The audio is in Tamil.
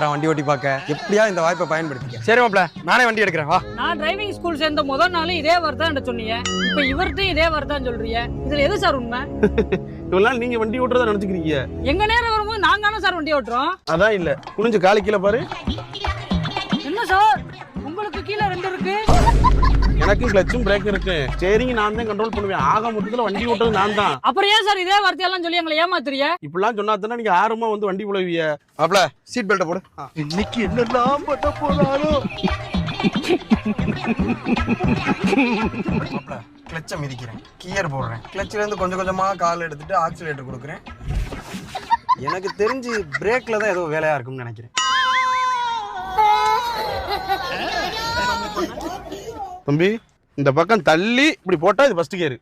வண்டி ஓட்டி பார்க்க எப்படியா இந்த வாய்ப்பை பயன்படுத்திக்க. சரி மாப்ள, நானே வண்டி எடுக்கிறேன் வா. நான் டிரைவிங் ஸ்கூல் சேர்ந்த முதல் நாள் இதே வார்த்தை சொன்னீங்க. இப்ப இவர்கிட்டையும் இதே வார்த்தை சொல்றீங்க. இதுல எது சார் உண்மை? இவ்வளவு நாள் நீங்க வண்டி ஓட்டுறதா நினைச்சுக்கிறீங்க. எங்க நேரம் வரும்போது நாங்க தானே சார் வண்டி ஓட்டுறோம். அதான் இல்ல, குனிஞ்சு காலு கீழே பாரு. என்ன சார் உங்களுக்கு கீழே 2 இருக்கு? எனக்கு கிளச்சும் பிரேக் இருக்கு. ஸ்டீரிங் நான் தான் கண்ட்ரோல் பண்ணுவேன். ஆக மொத்தத்துல வண்டி ஓட்டுறது நான் தான். அப்புறம் ஏன் சார் இதே வார்த்தையெல்லாம் சொல்லி எங்களை ஏமாத்துறீங்க? இப்படிலாம் சொன்னா தானே நீங்க ஆர்வமா வந்து வண்டி புலவிய. மாப்ள சீட் பெல்ட்டை போடு. இன்னைக்கு என்னெல்லாம் பண்ண போறாரோ. மாப்ள கிளச்சை மிதிக்கிறேன், கியர் போடுறேன், கிளச்சில இருந்து கொஞ்சம் கொஞ்சமா கால் எடுத்துட்டு ஆக்சிலேட்டர் கொடுக்குறேன். எனக்கு தெரிஞ்சு பிரேக்ல தான் ஏதோ வேலையா இருக்கும்னு நினைக்கிறேன். தம்பி இந்த பக்கம் தள்ளி இப்படி போட்டா இது ஃபர்ஸ்ட் கியர்.